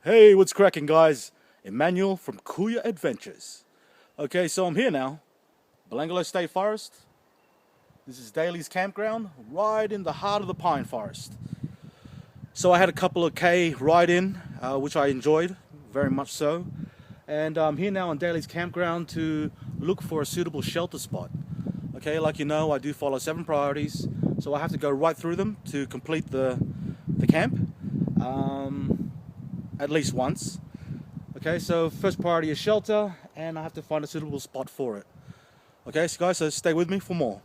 Hey, what's cracking, guys? Emmanuel from Kuya Adventures. Okay, so I'm here now, Belanglo State Forest. This is Daly's campground, right in the heart of the pine forest. So I had a couple of K ride in, which I enjoyed very much so. And I'm here now on Daly's campground to look for a suitable shelter spot. Okay, like you know, I do follow 7 priorities, so I have to go right through them to complete the camp, at least once. Okay, so first priority is shelter, and I have to find a suitable spot for it. Okay, so guys, so stay with me for more.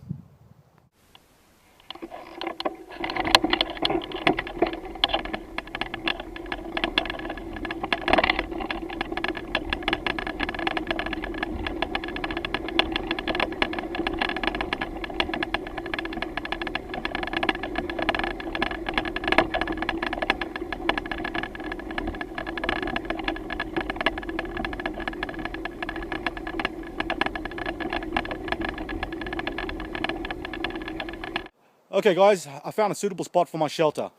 Okay guys, I found a suitable spot for my shelter.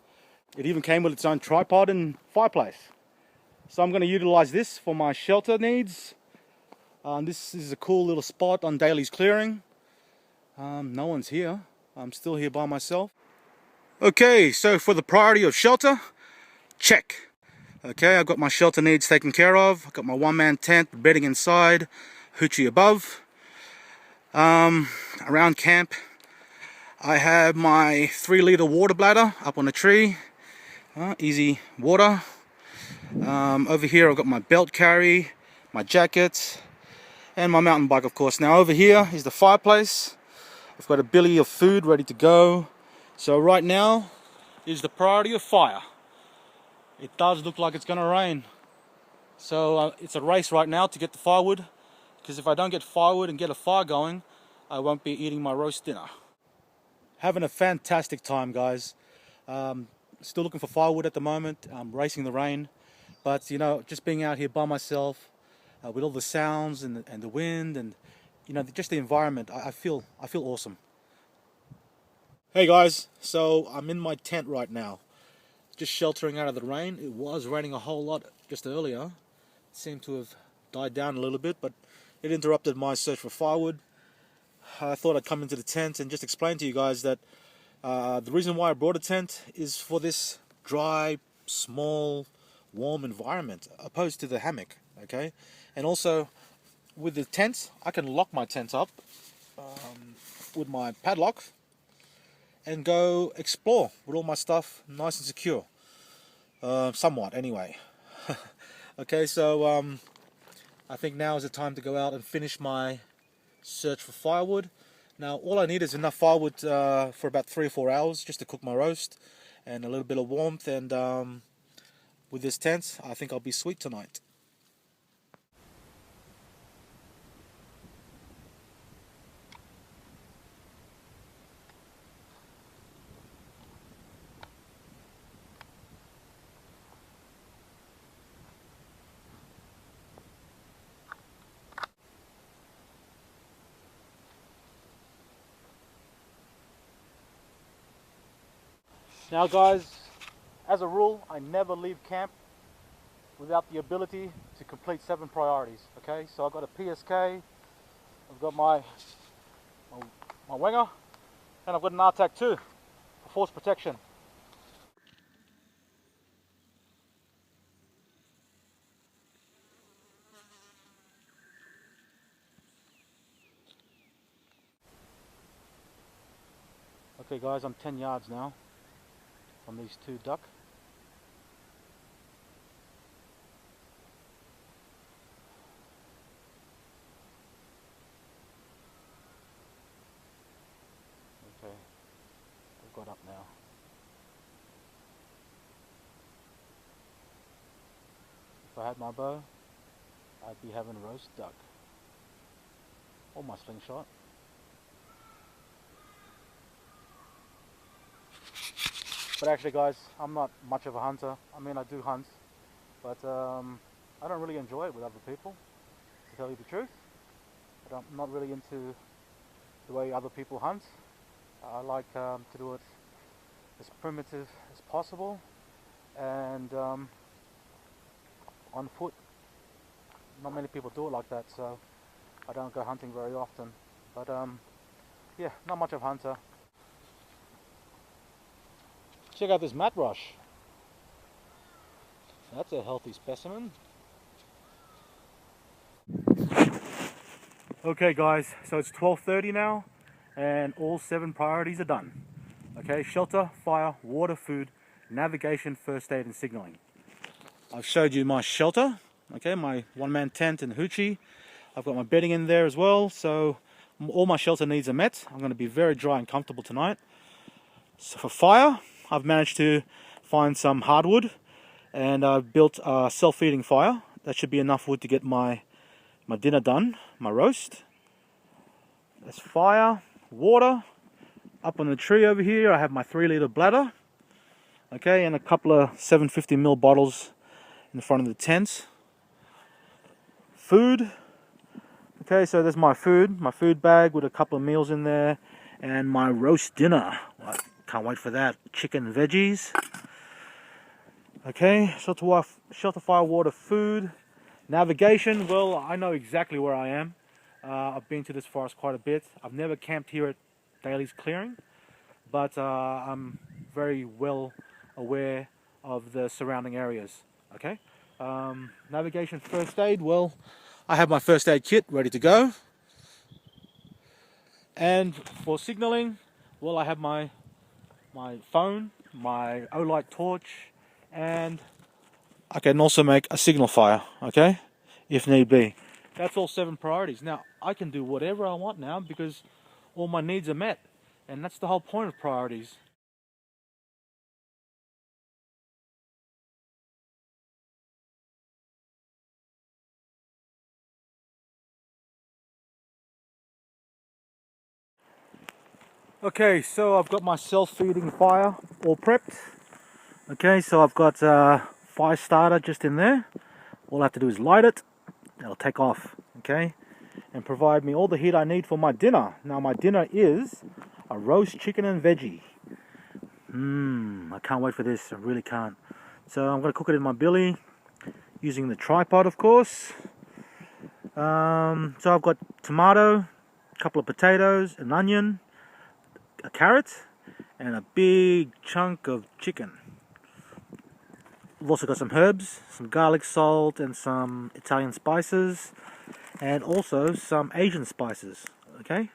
It even came with its own tripod and fireplace. So I'm going to utilize this for my shelter needs. This is a cool little spot on Daly's clearing. No one's here. I'm still here by myself. Okay, so for the priority of shelter, check. Okay, I've got my shelter needs taken care of. I've got my one-man tent, bedding inside, hoochie above. Around camp, I have my 3-liter water bladder up on a tree. Easy water. Over here I've got my belt carry, my jacket, and my mountain bike, of course. Now over here is the fireplace. I've got a billy of food ready to go. So right now is the priority of fire. It does look like it's gonna rain. So it's a race right now to get the firewood, because if I don't get firewood and get a fire going, I won't be eating my roast dinner. Having a fantastic time, guys. Still looking for firewood at the moment. I'm racing the rain, but you know, just being out here by myself, with all the sounds and the wind, and you know, just the environment, I feel awesome. Hey guys, so I'm in my tent right now, just sheltering out of the rain. It was raining a whole lot just earlier. It seemed to have died down a little bit, but it interrupted my search for firewood. I thought I'd come into the tent and just explain to you guys that the reason why I brought a tent is for this dry, small, warm environment, opposed to the hammock, okay? And also, with the tent, I can lock my tent up with my padlock and go explore with all my stuff nice and secure. Somewhat, anyway. Okay, so I think now is the time to go out and finish my search for firewood. Now all I need is enough firewood for about 3 or 4 hours just to cook my roast, and a little bit of warmth, and with this tent I think I'll be sweet tonight. Now guys, as a rule, I never leave camp without the ability to complete 7 priorities. Okay, so I've got a PSK, I've got my winger, and I've got an RTAC too for force protection. Okay guys, I'm 10 yards now from these 2 duck. Okay, I've got up now. If I had my bow, I'd be having roast duck. Or my slingshot. But actually guys, I'm not much of a hunter. I mean, I do hunt, but I don't really enjoy it with other people, to tell you the truth. I'm not really into the way other people hunt. I like to do it as primitive as possible, and on foot. Not many people do it like that, so I don't go hunting very often. But yeah, not much of a hunter. Check out this mat rush. That's a healthy specimen. Okay guys, so it's 12:30 now and all 7 priorities are done. Okay, shelter, fire, water, food, navigation, first aid and signaling. I've showed you my shelter, okay, my one-man tent and hoochie. I've got my bedding in there as well, so all my shelter needs are met. I'm going to be very dry and comfortable tonight. So for fire, I've managed to find some hardwood and I've built a self-feeding fire. That should be enough wood to get my dinner done, my roast. That's fire. Water, up on the tree over here I have my 3-litre bladder, okay, and a couple of 750ml bottles in the front of the tent. Food, okay, so there's my food bag with a couple of meals in there, and my roast dinner. I can't wait for that. Chicken and veggies. Okay, shelter, fire, water, food. Navigation, well, I know exactly where I am. I've been to this forest quite a bit. I've never camped here at Daly's Clearing, but I'm very well aware of the surrounding areas. Okay, navigation, first aid, well, I have my first aid kit ready to go. And for signaling, well, I have my phone, my Olight torch, and I can also make a signal fire, okay, if need be. That's all 7 priorities. Now, I can do whatever I want now because all my needs are met. And that's the whole point of priorities. Okay, so I've got my self-feeding fire all prepped. Okay, so I've got a fire starter just in there. All I have to do is light it. It'll take off, okay, and provide me all the heat I need for my dinner. Now my dinner is a roast chicken and veggie. I can't wait for this, I really can't. So I'm going to cook it in my billy, using the tripod of course. So I've got tomato, a couple of potatoes, an onion, a carrot, and a big chunk of chicken. I've also got some herbs, some garlic salt, and some Italian spices, and also some Asian spices, okay?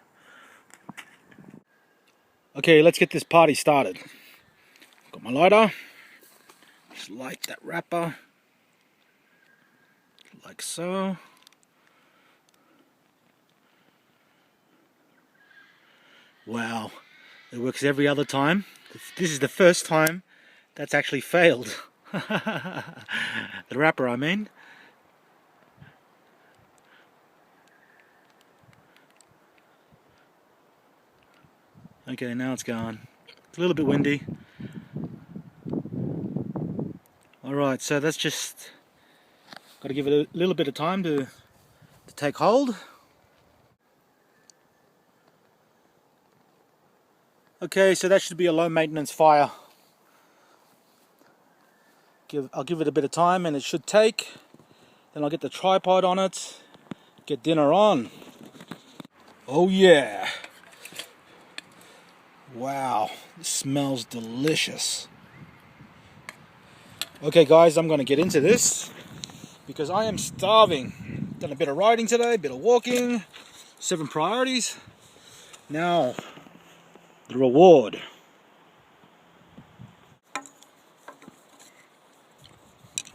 Okay, let's get this party started. Got my lighter, just light that wrapper, like so. Wow, it works every other time. This is the first time that's actually failed. The wrapper, I mean. Okay, now it's gone. It's a little bit windy. Alright, so that's just got to give it a little bit of time to take hold. Okay, so that should be a low maintenance fire. I'll give it a bit of time and it should take. Then I'll get the tripod on it, get dinner on. Oh yeah! Wow, this smells delicious. Okay guys, I'm going to get into this because I am starving. Done a bit of riding today, a bit of walking, 7 priorities. Now, the reward.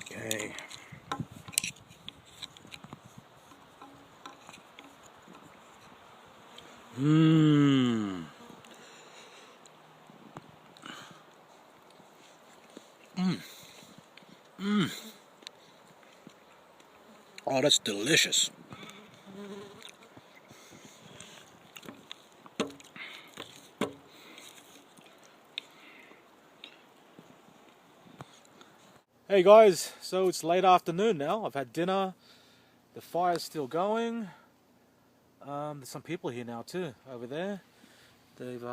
Okay. Mmm. Oh, that's delicious. Hey guys, so it's late afternoon now. I've had dinner. The fire's still going. There's some people here now too, over there. They've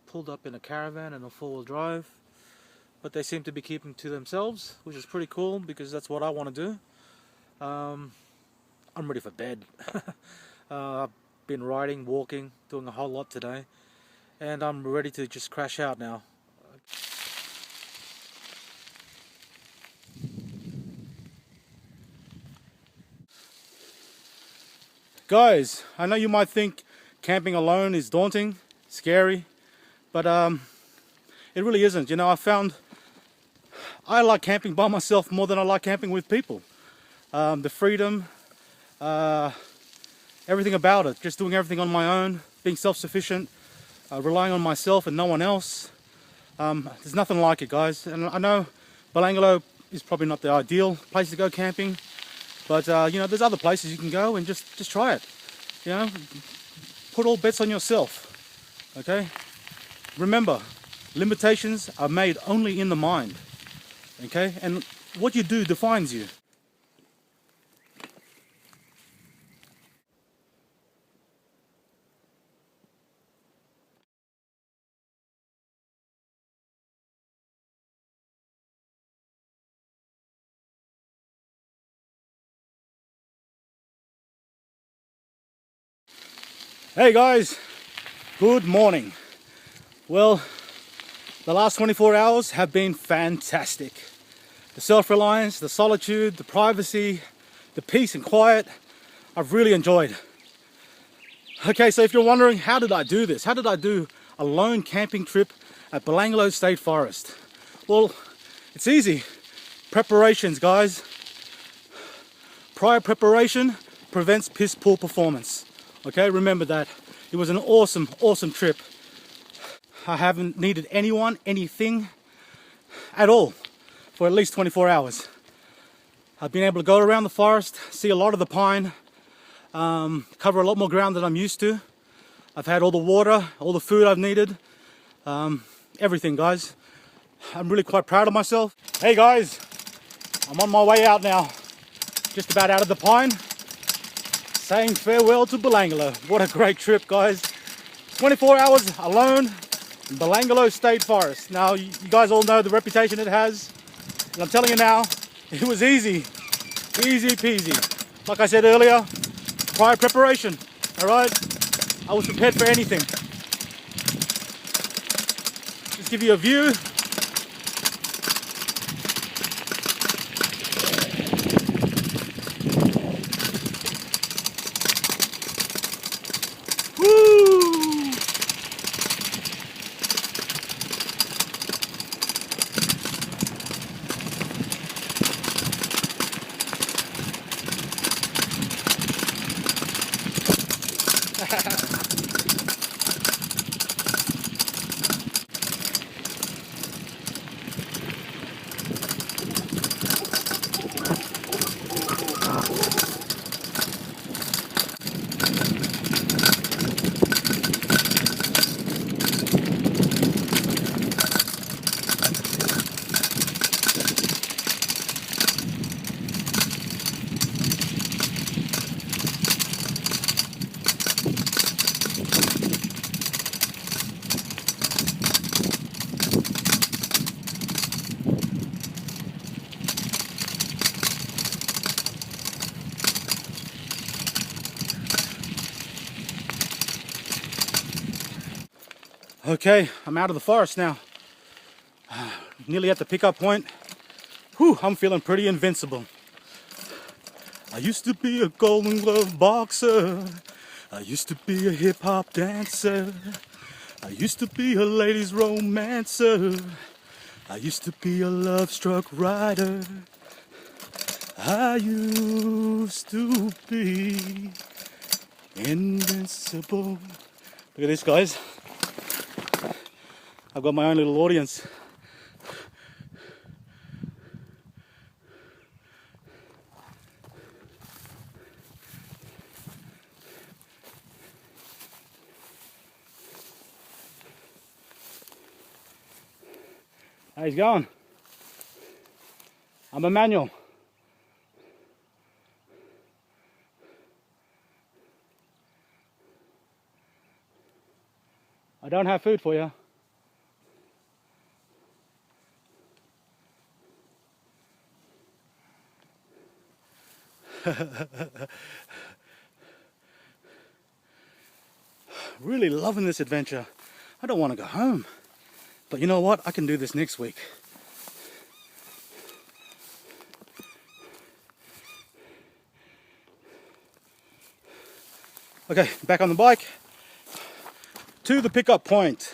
pulled up in a caravan and a 4-wheel drive. But they seem to be keeping to themselves, which is pretty cool because that's what I want to do. I'm ready for bed. I've been riding, walking, doing a whole lot today, and I'm ready to just crash out now. Guys, I know you might think camping alone is daunting, scary, but it really isn't. You know, I found I like camping by myself more than I like camping with people. The freedom, uh, everything about it, just doing everything on my own, being self-sufficient, relying on myself and no one else. There's nothing like it, guys. And I know Belanglo is probably not the ideal place to go camping, but you know, there's other places you can go and just try it. You know, put all bets on yourself. Okay? Remember, limitations are made only in the mind. Okay? And what you do defines you. Hey guys, good morning. Well, the last 24 hours have been fantastic. The self-reliance, the solitude, the privacy, the peace and quiet, I've really enjoyed. Okay, so if you're wondering, how did I do this? How did I do a lone camping trip at Belanglo State Forest? Well, it's easy. Preparations, guys. Prior preparation prevents piss poor performance. Okay, remember that. It was an awesome, awesome trip. I haven't needed anyone, anything at all for at least 24 hours. I've been able to go around the forest, see a lot of the pine, cover a lot more ground than I'm used to. I've had all the water, all the food I've needed, everything, guys. I'm really quite proud of myself. Hey guys, I'm on my way out now. Just about out of the pine. Saying farewell to Belanglo. What a great trip, guys. 24 hours alone in Belanglo State Forest. Now, you guys all know the reputation it has. And I'm telling you now, it was easy. Easy peasy. Like I said earlier, prior preparation. All right? I was prepared for anything. Just give you a view. Woo! Okay, I'm out of the forest now. Nearly at the pickup point. Whew, I'm feeling pretty invincible. I used to be a Golden Glove boxer. I used to be a hip-hop dancer. I used to be a ladies' romancer. I used to be a love-struck rider. I used to be invincible. Look at this, guys. I've got my own little audience. How's it going? I'm Emmanuel. I don't have food for you. Really loving this adventure. I don't want to go home. But you know what? I can do this next week. Okay, back on the bike to the pickup point.